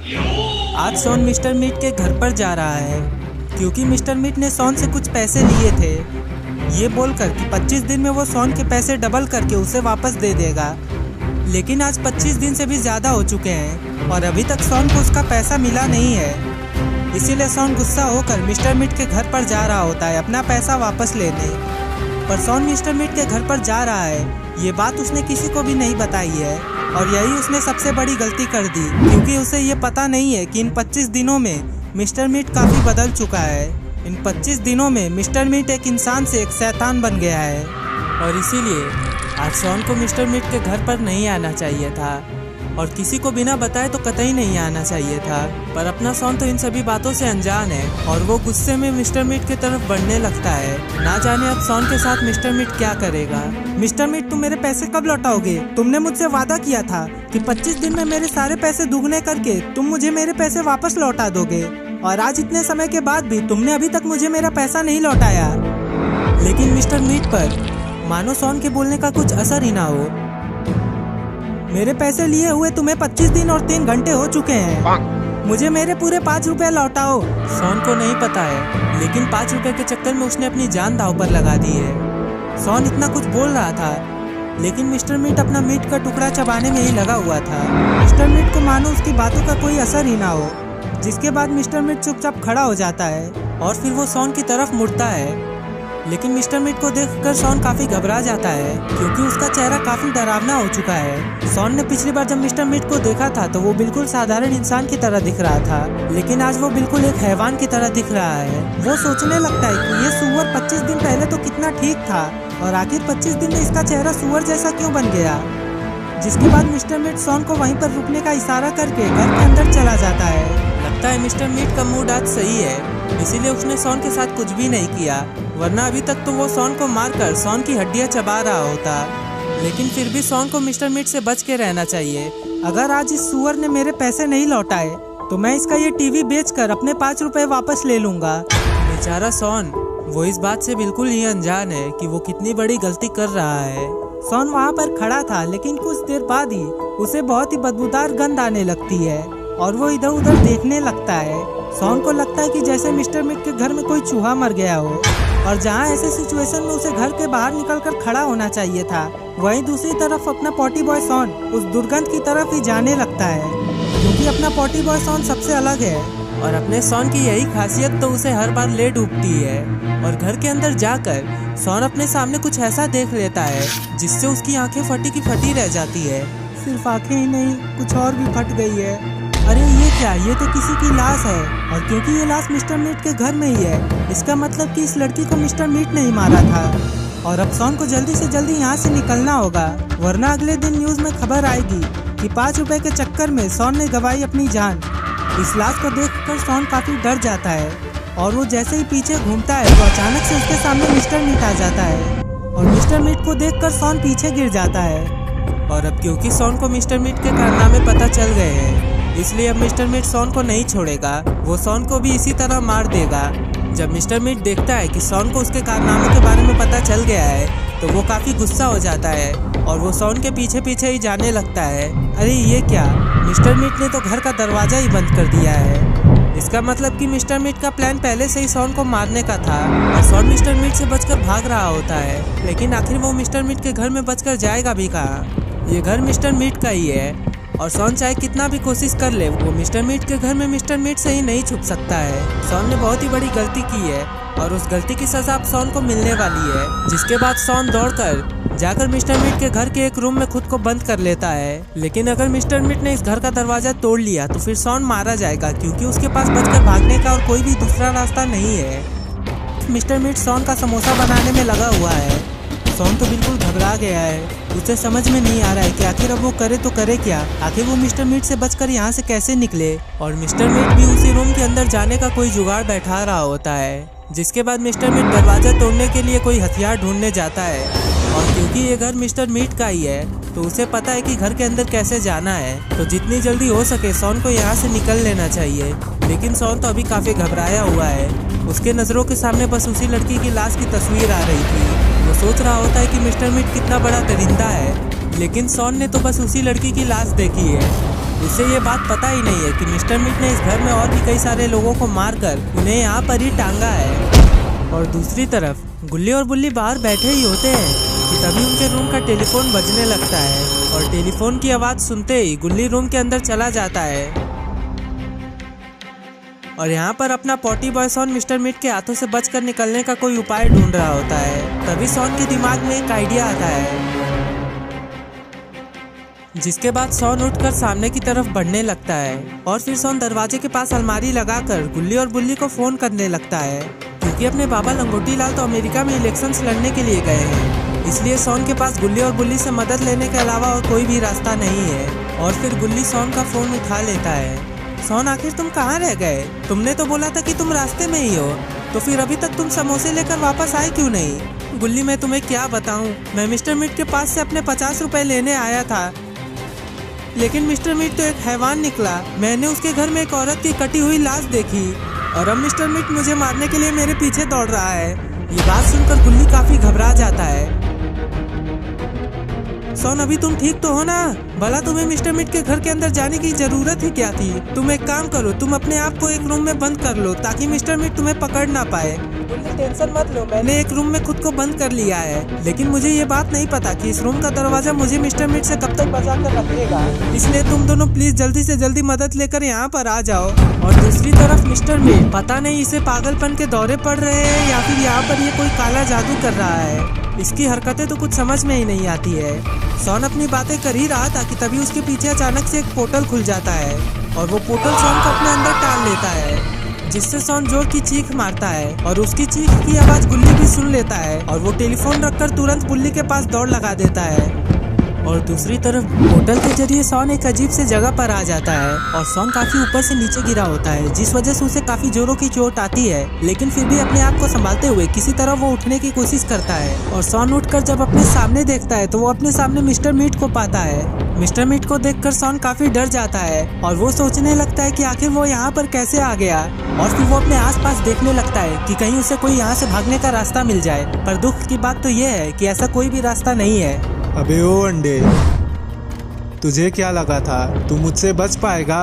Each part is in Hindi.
आज शॉन मिस्टर मीट के घर पर जा रहा है क्योंकि मिस्टर मीट ने शॉन से कुछ पैसे लिए थे, ये बोलकर कि 25 दिन में वो शॉन के पैसे डबल करके उसे वापस दे देगा। लेकिन आज 25 दिन से भी ज़्यादा हो चुके हैं और अभी तक शॉन को उसका पैसा मिला नहीं है। इसीलिए शॉन गुस्सा होकर मिस्टर मीट के घर पर जा रहा होता है अपना पैसा वापस लेने। पर शॉन मिस्टर मीट के घर पर जा रहा है, ये बात उसने किसी को भी नहीं बताई है और यही उसने सबसे बड़ी गलती कर दी क्योंकि उसे ये पता नहीं है कि इन 25 दिनों में मिस्टर मीट काफ़ी बदल चुका है। इन 25 दिनों में मिस्टर मीट एक इंसान से एक शैतान बन गया है और इसीलिए आज शॉन को मिस्टर मीट के घर पर नहीं आना चाहिए था और किसी को बिना बताए तो कतई नहीं आना चाहिए था। पर अपना शॉन तो इन सभी बातों से अनजान है और वो गुस्से में मिस्टर मीट की तरफ बढ़ने लगता है। ना जाने अब शॉन के साथ मिस्टर मीट क्या करेगा। मिस्टर मीट, तुम मेरे पैसे कब लौटाओगे? तुमने मुझसे वादा किया था कि 25 दिन में मेरे सारे पैसे दुगने करके तुम मुझे मेरे पैसे वापस लौटा दोगे और आज इतने समय के बाद भी तुमने अभी तक मुझे मेरा पैसा नहीं लौटाया। लेकिन मिस्टर मीट पर मानो शॉन के बोलने का कुछ असर ही ना हो। मेरे पैसे लिए हुए तुम्हें 25 दिन और 3 घंटे हो चुके हैं, मुझे मेरे पूरे 5 रुपए लौटाओ। शॉन को नहीं पता है लेकिन 5 रुपए के चक्कर में उसने अपनी जान दांव पर लगा दी है। शॉन इतना कुछ बोल रहा था लेकिन मिस्टर मीट अपना मीट का टुकड़ा चबाने में ही लगा हुआ था। मिस्टर मीट को मानो उसकी बातों का कोई असर ही ना हो, जिसके बाद मिस्टर मीट चुपचाप खड़ा हो जाता है और फिर वो शॉन की तरफ मुड़ता है। लेकिन मिस्टर मीट को देखकर शॉन काफी घबरा जाता है क्योंकि उसका चेहरा काफी डरावना हो चुका है। शॉन ने पिछली बार जब मिस्टर मीट को देखा था तो वो बिल्कुल साधारण इंसान की तरह दिख रहा था, लेकिन आज वो बिल्कुल एक हैवान की तरह दिख रहा है। वो सोचने लगता है कि ये सुअर 25 दिन पहले तो कितना ठीक था और आखिर 25 दिन में इसका चेहरा सुअर जैसा क्यों बन गया। जिसके बाद मिस्टर मीट शॉन को वहीं पर रुकने का इशारा करके घर के अंदर चला जाता है। लगता है मिस्टर मीट का मूड आज सही है, इसीलिए उसने शॉन के साथ कुछ भी नहीं किया, वरना अभी तक तो वो शॉन को मारकर शॉन की हड्डियां चबा रहा होता। लेकिन फिर भी शॉन को मिस्टर मीट से बच के रहना चाहिए। अगर आज इस सुअर ने मेरे पैसे नहीं लौटाए तो मैं इसका ये टीवी बेचकर अपने 5 रुपए वापस ले लूंगा। बेचारा शॉन, वो इस बात से बिल्कुल ही अनजान है कि वो कितनी बड़ी गलती कर रहा है। शॉन वहाँ पर खड़ा था लेकिन कुछ देर बाद ही उसे बहुत ही बदबूदार गंध आने लगती है और वो इधर उधर देखने लगता है। शॉन को लगता है कि जैसे मिस्टर मीट के घर में कोई चूहा मर गया हो और जहाँ ऐसे सिचुएशन में उसे घर के बाहर निकलकर खड़ा होना चाहिए था, वहीं दूसरी तरफ अपना पॉटी बॉय शॉन उस दुर्गंध की तरफ ही जाने लगता है क्योंकि अपना पॉटी बॉय शॉन सबसे अलग है और अपने शॉन की यही खासियत तो उसे हर बार ले डूबती है। और घर के अंदर जाकर शॉन अपने सामने कुछ ऐसा देख लेता है जिससे उसकी आंखें फटी की फटी रह जाती है। सिर्फ आंखें ही नहीं, कुछ और भी फट गई है। अरे ये क्या, ये तो किसी की लाश है और क्योंकि ये लाश मिस्टर मीट के घर में ही है, इसका मतलब कि इस लड़की को मिस्टर मीट ने ही मारा था। और अब शॉन को जल्दी से जल्दी यहाँ से निकलना होगा, वरना अगले दिन न्यूज में खबर आएगी कि 5 रुपए के चक्कर में शॉन ने गंवाई अपनी जान। इस लाश को देखकर शॉन काफी डर जाता है और वो जैसे ही पीछे घूमता है तो अचानक से उसके सामने मिस्टर मीट आ जाता है और मिस्टर मीट को देखकर शॉन पीछे गिर जाता है। और अब क्योंकि शॉन को मिस्टर मीट के कारनामे पता चल गए हैं, इसलिए अब मिस्टर मीट शॉन को नहीं छोड़ेगा, वो शॉन को भी इसी तरह मार देगा। जब मिस्टर मीट देखता है कि शॉन को उसके कारनामों के बारे में पता चल गया है तो वो काफी गुस्सा हो जाता है और वो शॉन के पीछे पीछे ही जाने लगता है। अरे ये क्या, मिस्टर मीट ने तो घर का दरवाजा ही बंद कर दिया है। इसका मतलब कि मिस्टर मीट का प्लान पहले से ही शॉन को मारने का था और शॉन मिस्टर मीट से बचकर भाग रहा होता है। लेकिन आखिर वो मिस्टर मीट के घर में बचकर जाएगा भी कहाँ? ये घर मिस्टर मीट का ही है और शॉन चाहे कितना भी कोशिश कर ले, वो मिस्टर मीट के घर में मिस्टर मीट से ही नहीं छुप सकता है। शॉन ने बहुत ही बड़ी गलती की है और उस गलती की सजा अब शॉन को मिलने वाली है। जिसके बाद शॉन दौड़कर जाकर मिस्टर मीट के घर के एक रूम में खुद को बंद कर लेता है। लेकिन अगर मिस्टर मीट ने इस घर का दरवाजा तोड़ लिया तो फिर शॉन मारा जाएगा क्योंकि उसके पास बचकर भागने का और कोई भी दूसरा रास्ता नहीं है। मिस्टर मीट शॉन का समोसा बनाने में लगा हुआ है। शॉन तो बिल्कुल घबरा गया है, उसे समझ में नहीं आ रहा है कि आखिर अब वो करे तो करे क्या। आखिर वो मिस्टर मीट से बचकर यहाँ से कैसे निकले। और मिस्टर मीट भी उसी रूम के अंदर जाने का कोई जुगाड़ बैठा रहा होता है। जिसके बाद मिस्टर मीट दरवाजा तोड़ने के लिए कोई हथियार ढूंढने जाता है और क्योंकि ये घर मिस्टर मीट का ही है तो उसे पता है कि घर के अंदर कैसे जाना है, तो जितनी जल्दी हो सके शॉन को यहाँ से निकल लेना चाहिए। लेकिन शॉन तो अभी काफी घबराया हुआ है, उसके नजरों के सामने बस उसी लड़की की लाश की तस्वीर आ रही थी। वो सोच रहा होता है कि मिस्टर मीट कितना बड़ा दरिंदा है, लेकिन शॉन ने तो बस उसी लड़की की लाश देखी है। उसे ये बात पता ही नहीं है कि मिस्टर मीट ने इस घर में और भी कई सारे लोगों को मारकर उन्हें यहाँ पर ही टांगा है। और दूसरी तरफ गुल्ली और बुल्ली बाहर बैठे ही होते हैं कि तभी उनके रूम का टेलीफोन बजने लगता है और टेलीफोन की आवाज़ सुनते ही गुल्ली रूम के अंदर चला जाता है और यहाँ पर अपना potty boy son mister Meet के हाथों से बचकर निकलने का कोई उपाय ढूंढ रहा होता है। तभी सॉन के दिमाग में एक आइडिया आता है, जिसके बाद सॉन उठकर सामने की तरफ बढ़ने लगता है और फिर सॉन दरवाजे के पास अलमारी लगाकर गुल्ली और बुल्ली को फोन करने लगता है, क्योंकि अपने बाबा लंगोटी लाल तो अमेरिका में इलेक्शंस लड़ने के लिए गए हैं, इसलिए सॉन के पास गुल्ली और बुल्ली से मदद लेने के अलावा और कोई भी रास्ता नहीं है। और फिर गुल्ली सॉन का फोन उठा लेता है। सॉन, आखिर तुम कहाँ रह गए? तुमने तो बोला था कि तुम रास्ते में ही हो, तो फिर अभी तक तुम समोसे लेकर वापस आए क्यों नहीं? गुल्ली, मैं तुम्हें क्या बताऊं, मैं मिस्टर मीट के पास से अपने 50 रुपए लेने आया था, लेकिन मिस्टर मीट तो एक हैवान निकला। मैंने उसके घर में एक औरत की कटी हुई लाश देखी और अब मिस्टर मीट मुझे मारने के लिए मेरे पीछे दौड़ रहा है। ये बात सुनकर गुल्ली काफी घबरा जाता है। सॉन, अभी तुम ठीक तो हो ना? भला तुम्हें मिस्टर मीट के घर के अंदर जाने की जरूरत ही क्या थी? तुम एक काम करो, तुम अपने आप को एक रूम में बंद कर लो ताकि मिस्टर मीट तुम्हें पकड़ ना पाए। टेंशन मत लो, मैंने एक रूम में खुद को बंद कर लिया है, लेकिन मुझे ये बात नहीं पता कि इस रूम का दरवाजा मुझे मिस्टर मीट से कब तक बचा कर रखेगा, इसलिए तुम दोनों प्लीज जल्दी से जल्दी मदद लेकर यहाँ पर आ जाओ। और दूसरी तरफ मिस्टर मीट, पता नहीं इसे पागलपन के दौरे पड़ रहे हैं या फिर यहाँ पर ये कोई काला जादू कर रहा है, इसकी हरकतें तो कुछ समझ में ही नहीं आती है। सॉन अपनी बातें कर ही रहा था कि तभी उसके पीछे अचानक से एक पोर्टल खुल जाता है और वो पोर्टल सॉन को अपने अंदर टाल लेता है, जिससे सॉन जोर की चीख मारता है और उसकी चीख की आवाज गुल्ली भी सुन लेता है और वो टेलीफोन रखकर तुरंत बुल्ली के पास दौड़ लगा देता है। और दूसरी तरफ पोर्टल के जरिए सॉन एक अजीब से जगह पर आ जाता है और सॉन काफी ऊपर से नीचे गिरा होता है, जिस वजह से उसे काफी जोरों की चोट आती है, लेकिन फिर भी अपने आप को संभालते हुए किसी तरह वो उठने की कोशिश करता है। और सॉन उठकर जब अपने सामने देखता है तो वो अपने सामने मिस्टर मीट को पाता है। मिस्टर मीट को देखकर सॉन काफी डर जाता है और वो सोचने लगता है कि आखिर वो यहाँ पर कैसे आ गया, और फिर वो अपने आसपास देखने लगता है कि कहीं उसे कोई यहाँ से भागने का रास्ता मिल जाए। पर दुख की बात तो ये है कि ऐसा कोई भी रास्ता नहीं है। अबे ओ अंडे, तुझे क्या लगा था तू मुझसे बच पाएगा?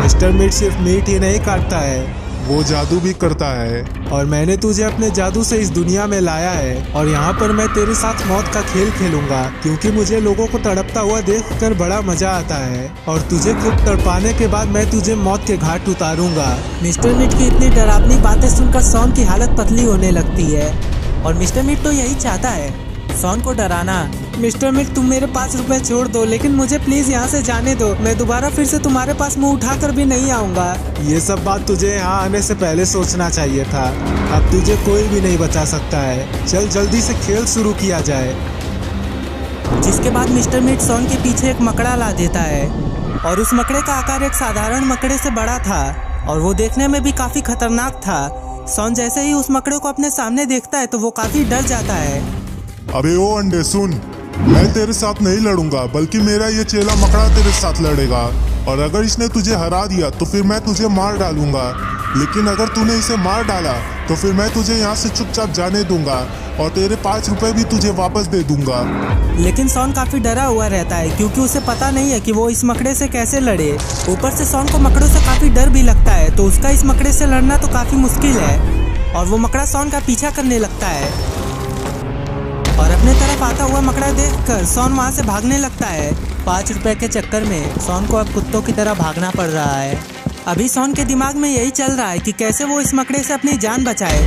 मिस्टर मीट सिर्फ मीट ही नहीं काटता है, वो जादू भी करता है। और मैंने तुझे अपने जादू से इस दुनिया में लाया है और यहाँ पर मैं तेरे साथ मौत का खेल खेलूंगा, क्योंकि मुझे लोगों को तड़पता हुआ देखकर बड़ा मजा आता है और तुझे खूब तड़पाने के बाद मैं तुझे मौत के घाट उतारूंगा। मिस्टर मीट की इतनी डरावनी बातें सुनकर सॉन की हालत पतली होने लगती है और मिस्टर मीट तो यही चाहता है, सॉन को डराना। मिस्टर मीट, तुम मेरे 5 रुपए छोड़ दो, लेकिन मुझे प्लीज यहाँ से जाने दो, मैं दोबारा फिर से तुम्हारे पास मुंह उठाकर भी नहीं आऊंगा। ये सब बात तुझे यहाँ आने से पहले सोचना चाहिए था। अब तुझे कोई भी नहीं बचा सकता है, चल जल्दी से खेल शुरू किया जाए। जिसके बाद मिस्टर मीट सॉन के पीछे एक मकड़ा ला देता है और उस मकड़े का आकार एक साधारण मकड़े से बड़ा था और वो देखने में भी काफी खतरनाक था। सॉन जैसे ही उस मकड़े को अपने सामने देखता है तो वो काफी डर जाता है। अबे ओ अंडे सुन, मैं तेरे साथ नहीं लड़ूंगा, बल्कि मेरा ये चेला मकड़ा तेरे साथ लड़ेगा, और अगर इसने तुझे हरा दिया तो फिर मैं तुझे मार डालूंगा, लेकिन अगर तूने इसे मार डाला तो फिर मैं तुझे यहाँ से चुपचाप जाने दूंगा और तेरे 5 रुपए भी तुझे वापस दे दूंगा। लेकिन सॉन काफी डरा हुआ रहता है क्योंकि उसे पता नहीं है कि वो इस मकड़े से कैसे लड़े। ऊपर से सॉन को मकड़ों से काफी डर भी लगता है, तो उसका इस मकड़े से लड़ना तो काफी मुश्किल है। और वो मकड़ा सॉन का पीछा करने लगता है और अपने तरफ आता हुआ मकड़ा देखकर सॉन वहाँ से भागने लगता है। 5 रुपए के चक्कर में सॉन को अब कुत्तों की तरह भागना पड़ रहा है। अभी सॉन के दिमाग में यही चल रहा है कि कैसे वो इस मकड़े से अपनी जान बचाए,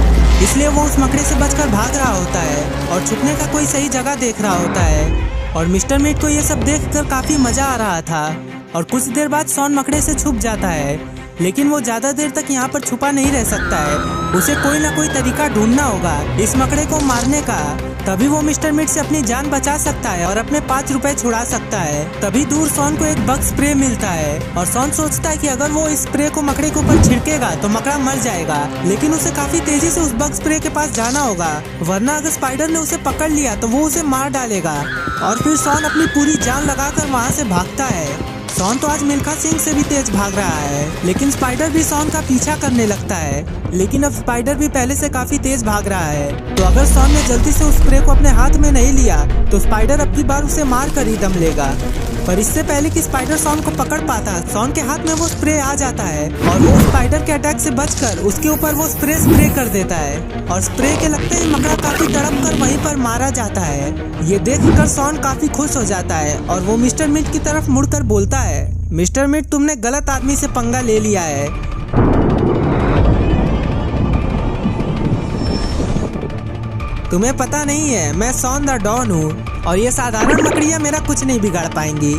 इसलिए वो उस मकड़े से बचकर भाग रहा होता है और छुपने का कोई सही जगह देख रहा होता है। और मिस्टर मीट को ये सब देखकर काफी मजा आ रहा था और कुछ देर बाद सॉन मकड़े से छुप जाता है, लेकिन वो ज्यादा देर तक यहाँ पर छुपा नहीं रह सकता है। उसे कोई ना कोई तरीका ढूंढना होगा इस मकड़े को मारने का, तभी वो मिस्टर मीट से अपनी जान बचा सकता है और अपने 5 रुपए छुड़ा सकता है। तभी दूर सॉन को एक बग स्प्रे मिलता है और सॉन सोचता है कि अगर वो इस स्प्रे को मकड़े के ऊपर छिड़केगा तो मकड़ा मर जाएगा, लेकिन उसे काफी तेजी से उस बग स्प्रे के पास जाना होगा, वरना अगर स्पाइडर ने उसे पकड़ लिया तो वो उसे मार डालेगा। और फिर सॉन अपनी पूरी जान लगाकर वहाँ से भागता है। सॉन तो आज मिल्खा सिंह से भी तेज भाग रहा है, लेकिन स्पाइडर भी सॉन का पीछा करने लगता है, लेकिन अब स्पाइडर भी पहले से काफी तेज भाग रहा है। तो अगर सॉन ने जल्दी से उस स्प्रे को अपने हाथ में नहीं लिया तो स्पाइडर अब की बार उसे मार कर ही दम लेगा। पर इससे पहले कि स्पाइडर सॉन को पकड़ पाता, सॉन के हाथ में वो स्प्रे आ जाता है और वो स्पाइडर के अटैक से बचकर उसके ऊपर वो स्प्रे कर देता है और स्प्रे के लगते ही मकड़ा काफी तड़प कर वहीं पर मारा जाता है। ये देखकर सॉन काफी खुश हो जाता है और वो मिस्टर मिट की तरफ मुड़कर बोलता है, मिस्टर मिट, तुमने गलत आदमी से पंगा ले लिया है। तुम्हें पता नहीं है, मैं सॉन द डॉन हूँ और ये साधारण मकड़ियाँ मेरा कुछ नहीं बिगाड़ पाएंगी।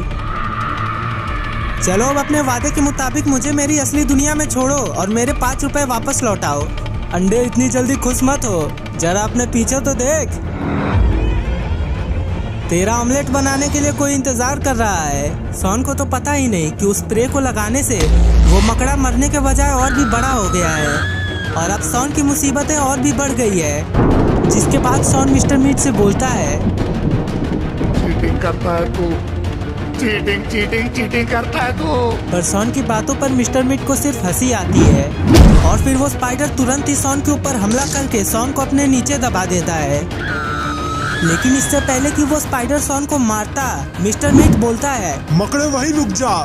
चलो अब अपने वादे के मुताबिक मुझे मेरी असली दुनिया में छोड़ो और मेरे 5 रुपए वापस लौटाओ। अंडे, इतनी जल्दी खुश मत हो, जरा अपने पीछे तो देख। तेरा ऑमलेट बनाने के लिए कोई इंतजार कर रहा है। सॉन को तो पता ही नहीं कि उस स्प्रे को लगाने से वो मकड़ा मरने के बजाय और भी बड़ा हो गया है और अब सॉन की मुसीबतें और भी बढ़ गई है। जिसके बाद सॉन मिस्टर मीट से बोलता है, चीटिंग करता है तू, चीटिंग करता है तू। पर सॉन की बातों पर मिस्टर मीट को सिर्फ हंसी आती है और फिर वो स्पाइडर तुरंत ही सॉन के ऊपर हमला करके सॉन को अपने नीचे दबा देता है। लेकिन इससे पहले कि वो स्पाइडर सॉन को मारता, मिस्टर मीट बोलता है, मकड़े वहीं रुक जा।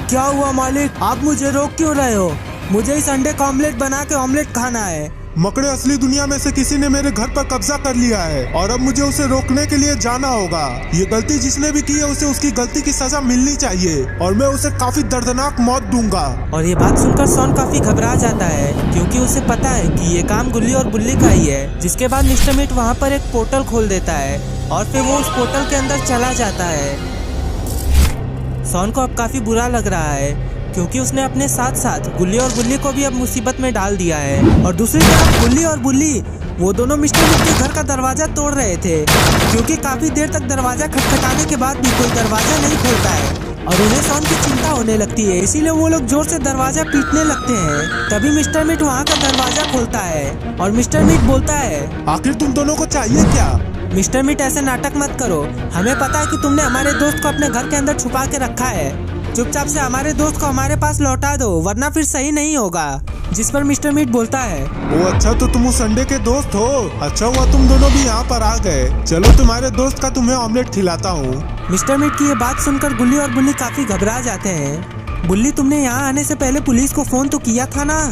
क्या हुआ मालिक, आप मुझे रोक क्यों रहे हो? मुझे इस अंडे का ऑमलेट बना के ऑमलेट खाना है। मकड़े, असली दुनिया में से किसी ने मेरे घर पर कब्जा कर लिया है और अब मुझे उसे रोकने के लिए जाना होगा। ये गलती जिसने भी की है उसे उसकी गलती की सजा मिलनी चाहिए और मैं उसे काफी दर्दनाक मौत दूंगा। और ये बात सुनकर सॉन काफी घबरा जाता है क्योंकि उसे पता है कि ये काम गुल्ली और बुल्ली का ही है। जिसके बाद मिस्टर मीट वहाँ पर एक पोर्टल खोल देता है और फिर वो उस पोर्टल के अंदर चला जाता है। सॉन को अब काफी बुरा लग रहा है क्योंकि उसने अपने साथ साथ गुल्ली और बुल्ली को भी अब मुसीबत में डाल दिया है। और दूसरी तरफ गुल्ली और बुल्ली वो दोनों मिस्टर मीट के घर का दरवाजा तोड़ रहे थे क्योंकि काफी देर तक दरवाजा खटखटाने के बाद भी कोई दरवाजा नहीं खोलता है और उन्हें सॉन की चिंता होने लगती है। इसीलिए वो लोग जोर से दरवाजा पीटने लगते हैं। तभी मिस्टर मीट वहाँ का दरवाजा खोलता है और मिस्टर मीट बोलता है, आखिर तुम दोनों को चाहिए क्या? मिस्टर मीट, ऐसे नाटक मत करो। हमें पता है कि तुमने हमारे दोस्त को अपने घर के अंदर छुपा के रखा है। चुपचाप से हमारे दोस्त को हमारे पास लौटा दो वरना फिर सही नहीं होगा। जिस पर मिस्टर मीट बोलता है, ओ अच्छा, तो तुम उस अंडे के दोस्त हो। अच्छा हुआ तुम दोनों भी यहाँ पर आ गए। चलो तुम्हारे दोस्त का तुम्हें ऑमलेट खिलाता हूँ। मिस्टर मीट की ये बात सुनकर गुल्ली और बुल्ली काफी घबरा जाते हैं। बुल्ली, तुमने यहाँ आने से पहले पुलिस को फोन तो किया था ना?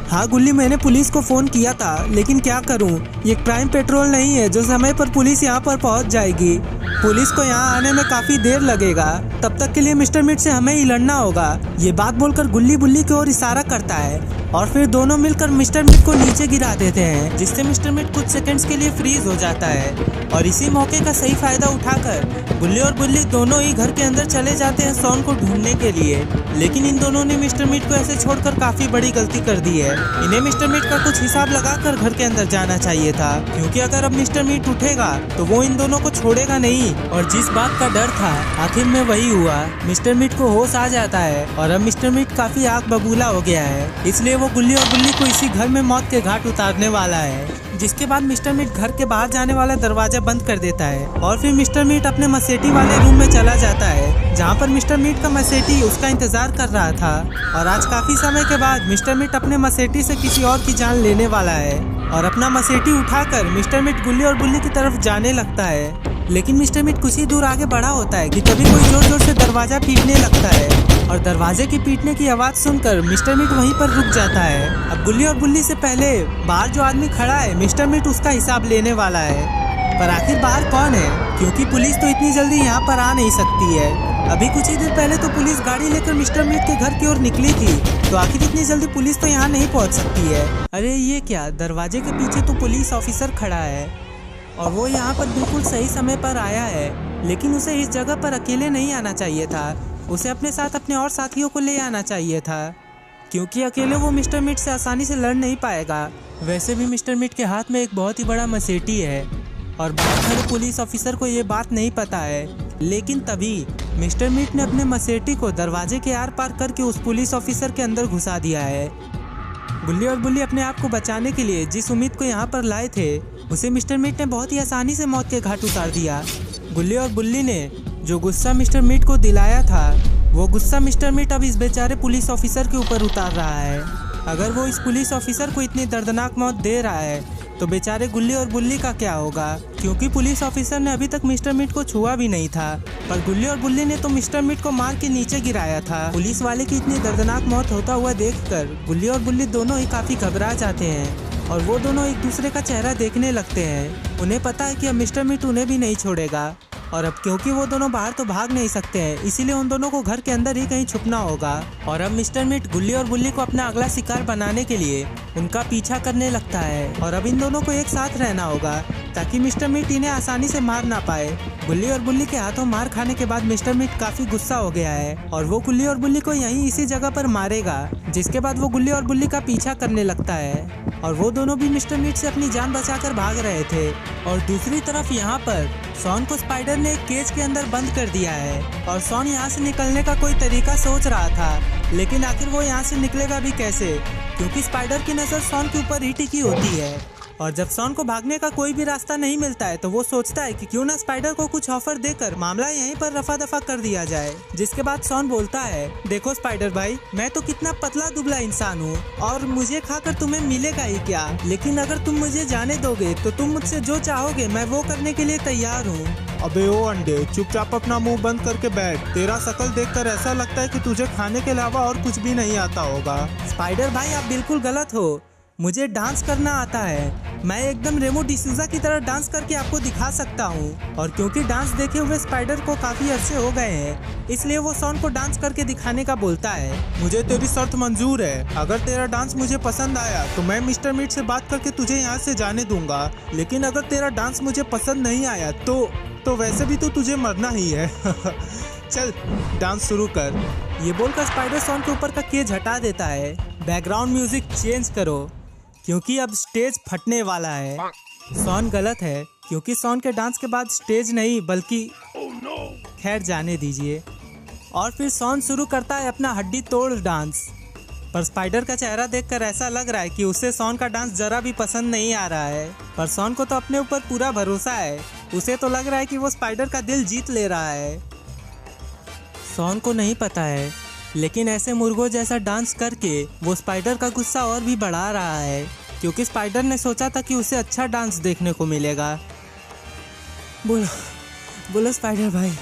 हाँ गुल्ली, मैंने पुलिस को फोन किया था, लेकिन क्या करूँ, ये क्राइम पेट्रोल नहीं है जो समय पर पुलिस यहाँ पर पहुँच जाएगी। पुलिस को यहाँ आने में काफी देर लगेगा, तब तक के लिए मिस्टर मीट से हमें ही लड़ना होगा। ये बात बोलकर गुल्ली बुल्ली की ओर इशारा करता है और फिर दोनों मिलकर मिस्टर मीट को नीचे गिरा देते हैं जिससे मिस्टर मीट कुछ सेकंड्स के लिए फ्रीज हो जाता है। और इसी मौके का सही फायदा उठाकर गुल्ली और बुल्ली दोनों ही घर के अंदर चले जाते हैं सॉन को ढूंढने के लिए। लेकिन इन दोनों ने मिस्टर मीट को ऐसे छोड़कर काफी बड़ी गलती कर दी है। इन्हें मिस्टर मीट का कुछ हिसाब लगाकर घर के अंदर जाना चाहिए था क्योंकि अगर अब मिस्टर मीट उठेगा तो वो इन दोनों को छोड़ेगा नहीं। और जिस बात का डर था आखिर में वही हुआ। मिस्टर मीट को होश आ जाता है और अब मिस्टर मीट काफी आग बबूला हो गया है, इसलिए वो गुल्ली और बुल्ली को इसी घर में मौत के घाट उतारने वाला है। जिसके बाद मिस्टर मीट घर के बाहर जाने वाला दरवाजा बंद कर देता है और फिर मिस्टर मीट अपने मसेटी वाले रूम में चला जाता है जहाँ पर मिस्टर मीट का मसेटी उसका इंतजार कर रहा था। और आज काफी समय के बाद मिस्टर मीट अपने मसेटी से किसी और की जान लेने वाला है और अपना मसेटी उठाकर मिस्टर मीट गुल्ली और बुल्ली की तरफ जाने लगता है। लेकिन मिस्टर मीट कुछ ही दूर आगे बढ़ा होता है कि तभी कोई जोर जोर से दरवाजा पीटने लगता है और दरवाजे की पीटने की आवाज सुनकर मिस्टर मीट वहीं पर रुक जाता है। अब गुल्ली और बुल्ली से पहले बाहर जो आदमी खड़ा है मिस्टर मीट उसका हिसाब लेने वाला है। पर आखिर बाहर कौन है, क्योंकि पुलिस तो इतनी जल्दी यहाँ पर आ नहीं सकती है। अभी कुछ ही देर पहले तो पुलिस गाड़ी लेकर मिस्टर मीट के घर की ओर निकली थी, तो आखिर इतनी जल्दी पुलिस तो यहाँ नहीं पहुँच सकती है। अरे ये क्या, दरवाजे के पीछे तो पुलिस ऑफिसर खड़ा है और वो यहाँ पर बिल्कुल सही समय पर आया है। लेकिन उसे इस जगह पर अकेले नहीं आना चाहिए था, उसे अपने साथ अपने और साथियों को ले आना चाहिए था क्योंकि अकेले वो मिस्टर मीट से आसानी से लड़ नहीं पाएगा। वैसे भी मिस्टर मीट के हाथ में एक बहुत ही बड़ा मसेटी है और बाहर खड़े पुलिस ऑफिसर को ये बात नहीं पता है। लेकिन तभी मिस्टर मीट ने अपने मसेटी को दरवाजे के आर पार करके उस पुलिस ऑफिसर के अंदर घुसा दिया है। गुल्ली और बुल्ली अपने आप को बचाने के लिए जिस उम्मीद को यहाँ पर लाए थे उसे मिस्टर मीट ने बहुत ही आसानी से मौत के घाट उतार दिया। गुल्ली और बुल्ली ने जो गुस्सा मिस्टर मीट को दिलाया था वो गुस्सा मिस्टर मीट अब इस बेचारे पुलिस ऑफिसर के ऊपर उतार रहा है। अगर वो इस पुलिस ऑफिसर को इतनी दर्दनाक मौत दे रहा है तो बेचारे गुल्ली और बुल्ली का क्या होगा, क्योंकि पुलिस ऑफिसर ने अभी तक मिस्टर मीट को छुआ भी नहीं था। पर गुल्ली और बुल्ली ने तो मिस्टर मीट को मार के नीचे गिराया था। पुलिस वाले की इतनी दर्दनाक मौत होता हुआ देखकर गुल्ली और बुल्ली दोनों ही काफी घबरा जाते हैं और वो दोनों एक दूसरे का चेहरा देखने लगते हैं। उन्हें पता है कि अब मिस्टर मीट उन्हें भी नहीं छोड़ेगा और अब क्योंकि वो दोनों बाहर तो भाग नहीं सकते हैं, इसीलिए उन दोनों को घर के अंदर ही कहीं छुपना होगा। और अब मिस्टर मीट गुल्ली और बुल्ली को अपना अगला शिकार बनाने के लिए उनका पीछा करने लगता है और अब इन दोनों को एक साथ रहना होगा ताकि मिस्टर मीट इन्हें आसानी से मार ना पाए। गुल्ली और बुल्ली के हाथों मार खाने के बाद मिस्टर मीट काफी गुस्सा हो गया है और वो गुल्ली और बुल्ली को यहीं इसी जगह पर मारेगा, जिसके बाद वो गुल्ली और बुल्ली का पीछा करने लगता है और वो दोनों भी मिस्टर मीट से अपनी जान बचाकर भाग रहे थे। और दूसरी तरफ यहाँ पर शॉन को स्पाइडर ने एक केज के अंदर बंद कर दिया है और शॉन यहाँ से निकलने का कोई तरीका सोच रहा था, लेकिन आखिर वो यहाँ से निकलेगा भी कैसे, क्योंकि स्पाइडर की नजर शॉन के ऊपर ही टिकी होती है। और जब शॉन को भागने का कोई भी रास्ता नहीं मिलता है तो वो सोचता है कि क्यों ना स्पाइडर को कुछ ऑफर देकर मामला यहीं पर रफा दफा कर दिया जाए। जिसके बाद शॉन बोलता है, देखो स्पाइडर भाई, मैं तो कितना पतला दुबला इंसान हूँ और मुझे खाकर तुम्हें मिलेगा ही क्या, लेकिन अगर तुम मुझे जाने दोगे तो तुम मुझसे जो चाहोगे मैं वो करने के लिए तैयार हूँ। अबे ओ अंडे, चुपचाप अपना मुंह बंद करके बैठ। तेरा शक्ल देखकर ऐसा लगता है कि तुझे खाने के अलावा और कुछ भी नहीं आता होगा। स्पाइडर भाई आप बिल्कुल गलत हो, मुझे डांस करना आता है। मैं एकदम रेमो डिसूजा की तरह डांस करके आपको दिखा सकता हूँ। और क्योंकि डांस देखे हुए स्पाइडर को काफी अरसे हो गए हैं, इसलिए वो शॉन को डांस करके दिखाने का बोलता है। मुझे तेरी शर्त मंजूर है। अगर तेरा डांस मुझे पसंद आया तो मैं मिस्टर मीट से बात करके तुझे यहाँ से जाने दूंगा, लेकिन अगर तेरा डांस मुझे पसंद नहीं आया तो वैसे भी तो तुझे मरना ही है। चल डांस शुरू कर। ये बोलकर स्पाइडर शॉन के ऊपर का केज हटा देता है। बैकग्राउंड म्यूजिक चेंज करो क्योंकि अब स्टेज फटने वाला है। शॉन गलत है क्योंकि शॉन के डांस के बाद स्टेज नहीं बल्कि खैर जाने दीजिए। और फिर शॉन शुरू करता है अपना हड्डी तोड़ डांस। पर स्पाइडर का चेहरा देखकर ऐसा लग रहा है कि उसे शॉन का डांस जरा भी पसंद नहीं आ रहा है। पर शॉन को तो अपने ऊपर पूरा भरोसा है, उसे तो लग रहा है कि वो स्पाइडर का दिल जीत ले रहा है। शॉन को नहीं पता है, लेकिन ऐसे मुर्गों जैसा डांस करके वो स्पाइडर का गुस्सा और भी बढ़ा रहा है, क्योंकि स्पाइडर ने सोचा था कि उसे अच्छा डांस देखने को मिलेगा। बोलो स्पाइडर भाई,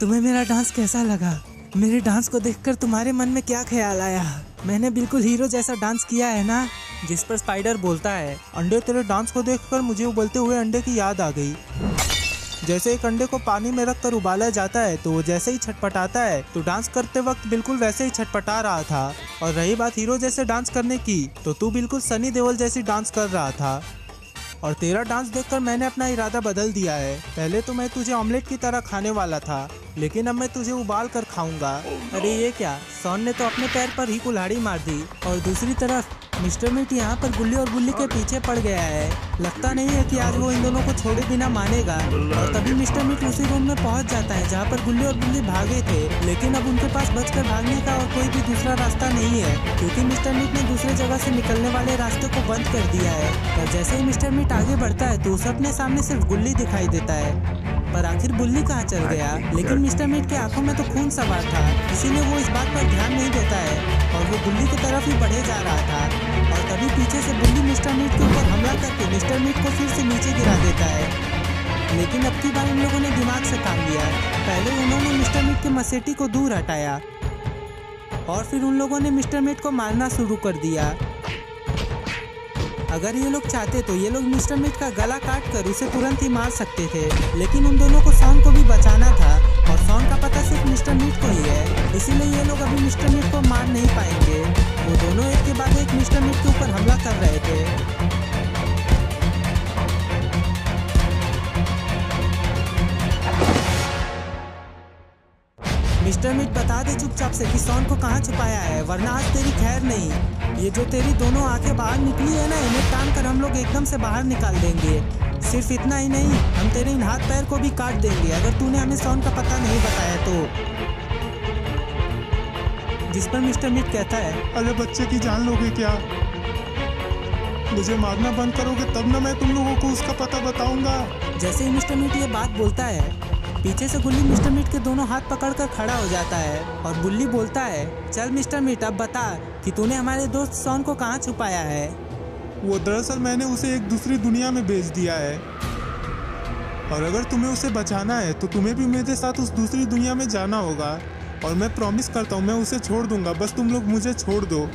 तुम्हें मेरा डांस कैसा लगा? मेरे डांस को देखकर तुम्हारे मन में क्या ख्याल आया? मैंने बिल्कुल हीरो जैसा डांस किया है ना? जिस पर स्पाइडर बोलता है, अंडे तेरे डांस को देखकर मुझे उबलते हुए अंडे की याद आ गई। जैसे एक अंडे को पानी में रखकर उबाला जाता है तो वो जैसे ही छटपटाता है तो डांस करते वक्त बिल्कुल वैसे ही छटपटा रहा था। और रही बात हीरो जैसे डांस करने की, तो तू बिल्कुल सनी देओल जैसी डांस कर रहा था। और तेरा डांस देखकर मैंने अपना इरादा बदल दिया है। पहले तो मैं तुझे ऑमलेट की तरह खाने वाला था, लेकिन अब मैं तुझे उबाल कर खाऊंगा। अरे ये क्या, शॉन ने तो अपने पैर पर ही कुल्हाड़ी मार दी। और दूसरी तरफ मिस्टर मीट यहाँ पर गुल्ली और बुल्ली के पीछे पड़ गया है। लगता नहीं है कि आज वो इन दोनों को छोड़े बिना मानेगा। और तभी मिस्टर मीट उसी रूम में पहुँच जाता है जहाँ पर गुल्ली और बुल्ली भागे थे, लेकिन अब उनके पास बचकर भागने का और कोई भी दूसरा रास्ता नहीं है, क्योंकि मिस्टर मीट ने दूसरे जगह से निकलने वाले रास्ते को बंद कर दिया है। और जैसे ही मिस्टर मीट आगे बढ़ता है तो उसे अपने सामने सिर्फ गुल्ली दिखाई देता है। पर आखिर बुल्ली कहाँ चल गया? लेकिन मिस्टर मीट के आंखों में तो खून सवार था, इसीलिए वो इस बात पर ध्यान नहीं देता है और वो बुल्ली की तरफ ही बढ़े जा रहा था। और तभी पीछे से बुल्ली मिस्टर मीट के ऊपर हमला करके मिस्टर मीट को फिर से नीचे गिरा देता है। लेकिन अब की बार इन लोगों ने दिमाग से काम लिया। पहले उन्होंने मिस्टर मीट के मसेटी को दूर हटाया और फिर उन लोगों ने मिस्टर मीट को मारना शुरू कर दिया। अगर ये लोग चाहते तो ये लोग मिस्टर मीट का गला काट कर उसे तुरंत ही मार सकते थे, लेकिन उन दोनों को शॉन को भी बचाना था और शॉन का पता सिर्फ मिस्टर मीट को ही है, इसीलिए ये लोग अभी मिस्टर मीट को मार नहीं पाएंगे। वो दोनों एक के बाद एक मिस्टर मीट के ऊपर हमला कर रहे थे। मिस्टर मीट बता दे चुपचाप से कि शॉन को कहाँ छुपाया है, वरना आज तेरी खैर नहीं। ये जो तेरी दोनों आंखें बाहर निकली है ना, इन्हें टांग कर हम लोग एकदम से बाहर निकाल देंगे। सिर्फ इतना ही नहीं, हम तेरे इन हाथ पैर को भी काट देंगे अगर तूने हमें शॉन का पता नहीं बताया तो। जिस पर मिस्टर मीट कहता है, अरे बच्चे की जान लोगे क्या? मुझे मारना बंद करोगे तब ना मैं तुम लोगों को उसका पता बताऊंगा। जैसे ही मिस्टर मीट ये बात बोलता है, पीछे से गुल्ली मिस्टर मीट के दोनों हाथ पकड़कर खड़ा हो जाता है और बुल्ली बोलता है, चल मिस्टर मीट अब बता कि तूने हमारे दोस्त शॉन को कहाँ छुपाया है। वो दरअसल मैंने उसे एक दूसरी दुनिया में भेज दिया है, और अगर तुम्हें उसे बचाना है तो तुम्हें भी मेरे साथ उस दूसरी दुनिया में जाना होगा। और मैं प्रॉमिस करता हूँ मैं उसे छोड़ दूंगा, बस तुम लोग मुझे छोड़ दो।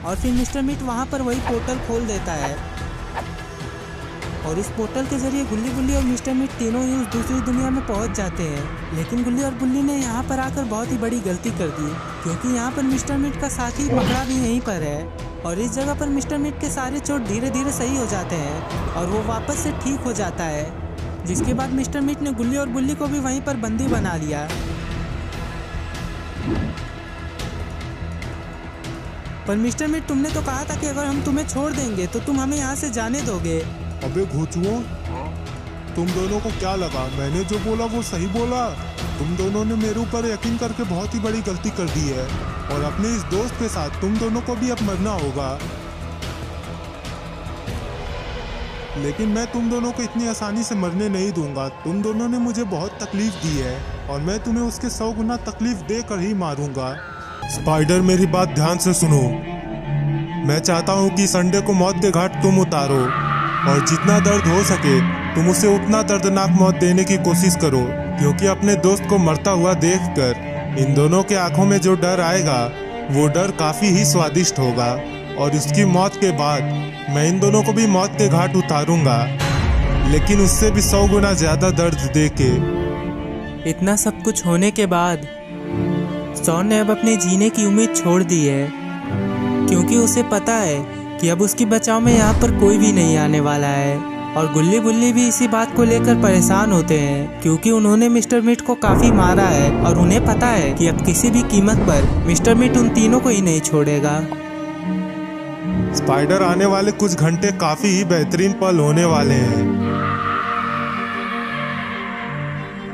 और फिर मिस्टर मीट वहाँ पर वही पोर्टल खोल देता है, और इस पोर्टल के जरिए गुल्ली बुल्ली और मिस्टर मीट तीनों ही उस दूसरी दुनिया में पहुंच जाते हैं। लेकिन गुल्ली और बुल्ली ने यहाँ पर आकर बहुत ही बड़ी गलती कर दी, क्योंकि यहाँ पर मिस्टर मीट का साथी मकड़ा भी यहीं पर है। और इस जगह पर मिस्टर मीट के सारे चोट धीरे धीरे सही हो जाते हैं और वो वापस से ठीक हो जाता है। जिसके बाद मिस्टर मीट ने गुल्ली और बुल्ली को भी वहीं पर बंदी बना लिया। पर मिस्टर मीट, तुमने तो कहा था कि अगर हम तुम्हें छोड़ देंगे तो तुम हमें यहाँ से जाने दोगे। अबे घोचुओं, तुम दोनों को क्या लगा मैंने जो बोला वो सही बोला? तुम दोनों ने मेरे ऊपर यकीन करके बहुत ही बड़ी गलती कर दी है, और अपने इस दोस्त के साथ तुम दोनों को भी अब मरना होगा। लेकिन मैं तुम दोनों को इतनी आसानी से मरने नहीं दूंगा। तुम दोनों ने मुझे बहुत तकलीफ दी है, और मैं तुम्हें उसके 100 गुना तकलीफ देकर ही मारूंगा। स्पाइडर, मेरी बात ध्यान से सुनो। मैं चाहता हूँ कि संडे को मौत के घाट तुम उतारो, और जितना दर्द हो सके तुम उसे उतना दर्दनाक मौत देने की कोशिश करो, क्योंकि अपने दोस्त को मरता हुआ देखकर इन दोनों के आंखों में जो डर आएगा वो डर काफी ही स्वादिष्ट होगा। और उसकी मौत के बाद मैं इन दोनों को भी मौत के घाट उतारूंगा, लेकिन उससे भी 100 गुना ज्यादा दर्द देके। इतना सब कुछ होने के बाद शॉन ने अब अपने जीने की उम्मीद छोड़ दी है, क्योंकि उसे पता है कि अब उसकी बचाव में यहाँ पर कोई भी नहीं आने वाला है। और गुल्ली बुल्ली भी इसी बात को लेकर परेशान होते हैं, क्योंकि उन्होंने मिस्टर मीट को काफी मारा है और उन्हें पता है कि अब किसी भी कीमत पर मिस्टर मीट उन तीनों को ही नहीं छोड़ेगा। स्पाइडर, आने वाले कुछ घंटे काफी ही बेहतरीन पल होने वाले हैं।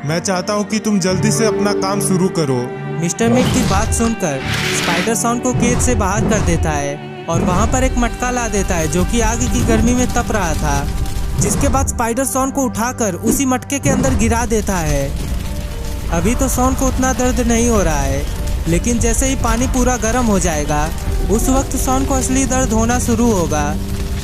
मैं चाहता हूँ कि तुम जल्दी से अपना काम शुरू करो। मिस्टर मीट की बात सुनकर स्पाइडर शॉन को केज से बाहर कर देता है और वहाँ पर एक मटका ला देता है जो कि आग की गर्मी में तप रहा था। जिसके बाद स्पाइडर शॉन को उठाकर उसी मटके के अंदर गिरा देता है। अभी तो शॉन को उतना दर्द नहीं हो रहा है, लेकिन जैसे ही पानी पूरा गर्म हो जाएगा उस वक्त शॉन को असली दर्द होना शुरू होगा।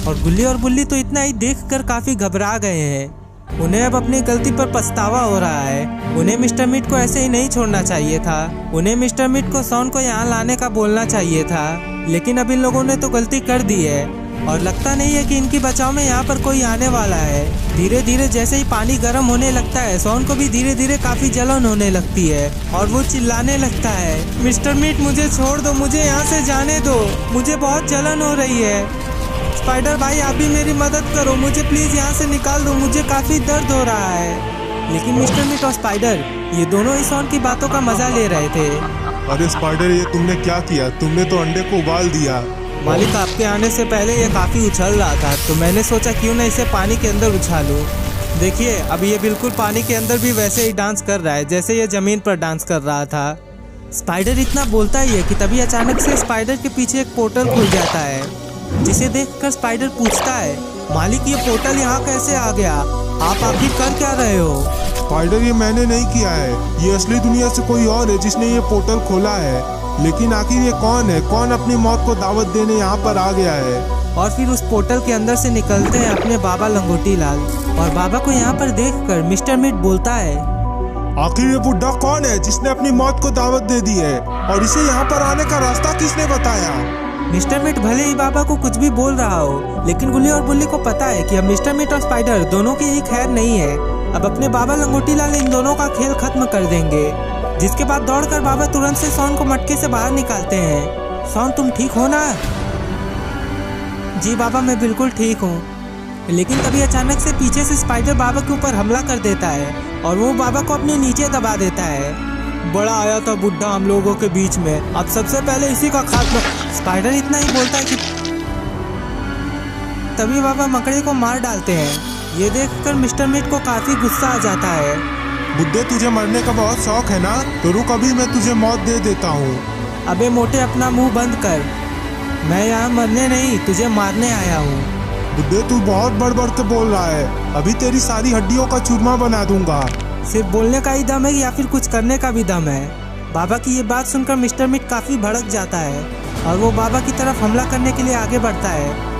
और गुल्ली और बुल्ली तो इतना ही देखकर काफी घबरा गए हैं। उन्हें अब अपनी गलती पर पछतावा हो रहा है। उन्हें मिस्टर मीट को ऐसे ही नहीं छोड़ना चाहिए था। उन्हें मिस्टर मीट को शॉन को यहाँ लाने का बोलना चाहिए था, लेकिन अब इन लोगों ने तो गलती कर दी है और लगता नहीं है कि इनकी बचाव में यहाँ पर कोई आने वाला है। धीरे धीरे जैसे ही पानी गर्म होने लगता है शॉन को भी धीरे धीरे काफी जलन होने लगती है और वो चिल्लाने लगता है, मिस्टर मीट मुझे छोड़ दो, मुझे यहाँ से जाने दो, मुझे बहुत जलन हो रही है। स्पाइडर भाई आप भी मेरी मदद करो, मुझे प्लीज यहाँ से निकाल दो, मुझे काफी दर्द हो रहा है। लेकिन मिस्टर मीट और स्पाइडर ये दोनों ही शॉन की बातों का मजा ले रहे थे। अरे स्पाइडर, ये तुमने क्या किया? तुमने तो अंडे को उबाल दिया। मालिक, आपके आने से पहले ये काफी उछल रहा था, तो मैंने सोचा क्यों ना इसे पानी के अंदर उछालूं। देखिए अब ये बिल्कुल पानी के अंदर भी वैसे ही डांस कर रहा है जैसे ये जमीन पर डांस कर रहा था। स्पाइडर इतना बोलता ही है कि तभी अचानक से स्पाइडर के पीछे एक पोर्टल खुल जाता है, जिसे देखकर स्पाइडर पूछता है, मालिक ये पोर्टल यहाँ कैसे आ गया? आप आखिर कर क्या रहे हो? स्पाइडर, ये मैंने नहीं किया है, ये असली दुनिया से कोई और है जिसने ये पोर्टल खोला है। लेकिन आखिर ये कौन है? कौन अपनी मौत को दावत देने यहाँ पर आ गया है? और फिर उस पोर्टल के अंदर से निकलते हैं अपने बाबा लंगोटी लाल। और बाबा को यहाँ पर देखकर मिस्टर मीट बोलता है, आखिर ये बुढ़ा कौन है जिसने अपनी मौत को दावत दे दी है, और इसे यहाँ पर आने का रास्ता किसने बताया? मिस्टर मीट भले ही बाबा को कुछ भी बोल रहा हो, लेकिन गुल्ली और बुल्ली को पता है कि अब मिस्टर मीट और स्पाइडर दोनों की ही खैर नहीं है। अब अपने बाबा लंगोटी लाल इन दोनों का खेल खत्म कर देंगे। जिसके बाद दौड़कर बाबा तुरंत से शॉन को मटके से बाहर निकालते हैं। शॉन तुम ठीक हो ना? जी बाबा मैं बिल्कुल ठीक हूँ। लेकिन तभी अचानक से पीछे से स्पाइडर बाबा के ऊपर हमला कर देता है और वो बाबा को अपने नीचे दबा देता है। बड़ा आया था बुढ़ा हम लोगों के बीच में, अब सबसे पहले इसी का खात्मा। स्पाइडर इतना ही बोलता है कि तभी बाबा मकड़े को मार डालते हैं। ये देखकर मिस्टर मीट को काफी गुस्सा आ जाता है। बुड्ढे, तुझे मरने का बहुत शौक है ना? तो रुक, अभी मैं तुझे मौत दे देता हूँ। अबे मोटे अपना मुंह बंद कर, मैं यहाँ मरने नहीं तुझे मारने आया हूँ। बुड्ढे तू बहुत बड़बड़ के बोल रहा है। अभी तेरी सारी हड्डियों का चूरमा बना दूंगा। सिर्फ बोलने का ही दम है या फिर कुछ करने का भी दम है? बाबा की ये बात सुनकर मिस्टर मीट काफी भड़क जाता है और वो बाबा की तरफ हमला करने के लिए आगे बढ़ता है,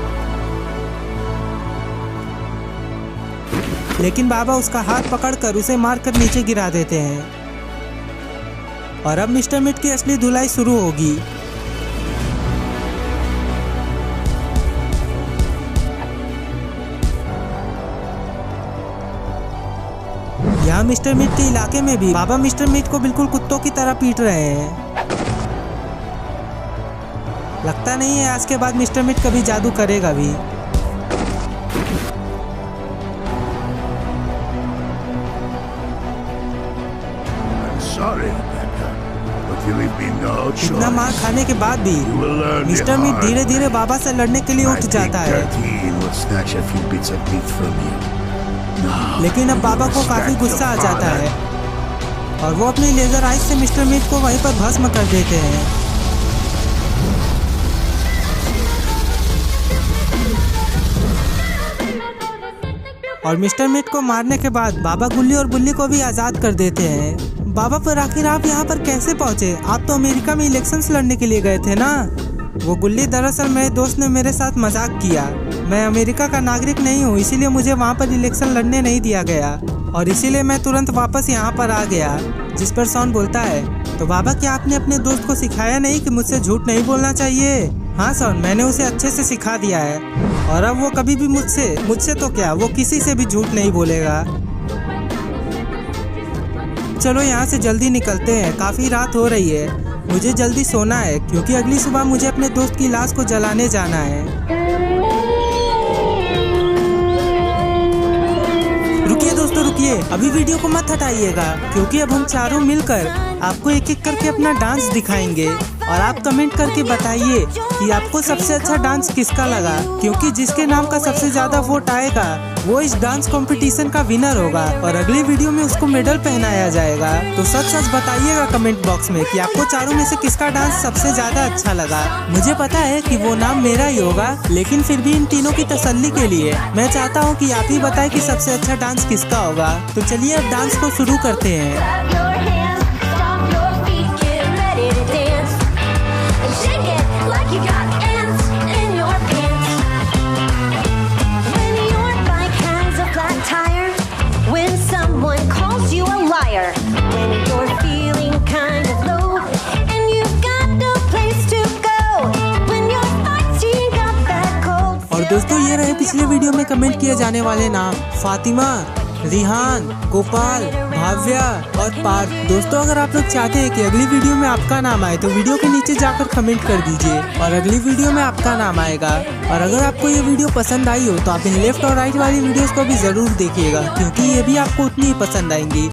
लेकिन बाबा उसका हाथ पकड़कर उसे मारकर नीचे गिरा देते हैं। और अब मिस्टर मीट की असली धुलाई शुरू होगी। यहाँ मिस्टर मीट के इलाके में भी बाबा मिस्टर मीट को बिल्कुल कुत्तों की तरह पीट रहे हैं। लगता नहीं है आज के बाद मिस्टर मीट कभी जादू करेगा भी। इतना मार खाने के बाद भी मिस्टर मीट धीरे धीरे बाबा से लड़ने के लिए उठ जाता है, लेकिन अब बाबा को काफी गुस्सा आ जाता है और वो अपनी लेजर आइज से मिस्टर मीट को वहीं पर भस्म कर देते हैं। और मिस्टर मीट को मारने के बाद बाबा गुल्ली और बुल्ली को भी आजाद कर देते हैं। बाबा पर आखिर आप यहाँ पर कैसे पहुँचे? आप तो अमेरिका में इलेक्शंस लड़ने के लिए गए थे ना? वो गुल्ली, दरअसल मेरे दोस्त ने मेरे साथ मजाक किया। मैं अमेरिका का नागरिक नहीं हूँ, इसीलिए मुझे वहाँ पर इलेक्शन लड़ने नहीं दिया गया और इसीलिए मैं तुरंत वापस यहाँ पर आ गया। जिस पर शॉन बोलता है, तो बाबा क्या आपने अपने दोस्त को सिखाया नहीं कि मुझसे झूठ नहीं बोलना चाहिए? हाँ शॉन, मैंने उसे अच्छे से सिखा दिया है और अब वो कभी भी मुझसे तो क्या, वो किसी से भी झूठ नहीं बोलेगा। चलो यहाँ से जल्दी निकलते हैं, काफी रात हो रही है। मुझे जल्दी सोना है क्योंकि अगली सुबह मुझे अपने दोस्त की लाश को जलाने जाना है। रुकिए दोस्तों रुकिए, अभी वीडियो को मत हटाइएगा क्योंकि अब हम चारों मिलकर आपको एक एक करके अपना डांस दिखाएंगे और आप कमेंट करके बताइए कि आपको सबसे अच्छा डांस किसका लगा, क्योंकि जिसके नाम का सबसे ज्यादा वोट आएगा वो इस डांस कंपटीशन का विनर होगा और अगली वीडियो में उसको मेडल पहनाया जाएगा। तो सच सच बताइएगा कमेंट बॉक्स में कि आपको चारों में से किसका डांस सबसे ज्यादा अच्छा लगा। मुझे पता है कि वो नाम मेरा ही होगा, लेकिन फिर भी इन तीनों की तसल्ली के लिए मैं चाहता हूँ कि आप ही बताएं कि सबसे अच्छा डांस किसका होगा। तो चलिए अब डांस को शुरू करते हैं। और दोस्तों ये रहे पिछले वीडियो में कमेंट किए जाने वाले नाम: फातिमा, रिहान, गोपाल, भाव्या और पार्थ। दोस्तों अगर आप लोग चाहते हैं कि अगली वीडियो में आपका नाम आए तो वीडियो के नीचे जाकर कमेंट कर दीजिए और अगली वीडियो में आपका नाम आएगा। और अगर आपको ये वीडियो पसंद आई हो तो आप इन लेफ्ट और राइट वाली वीडियोस को भी जरूर देखिएगा क्योंकि ये भी आपको उतनी ही पसंद आएंगी।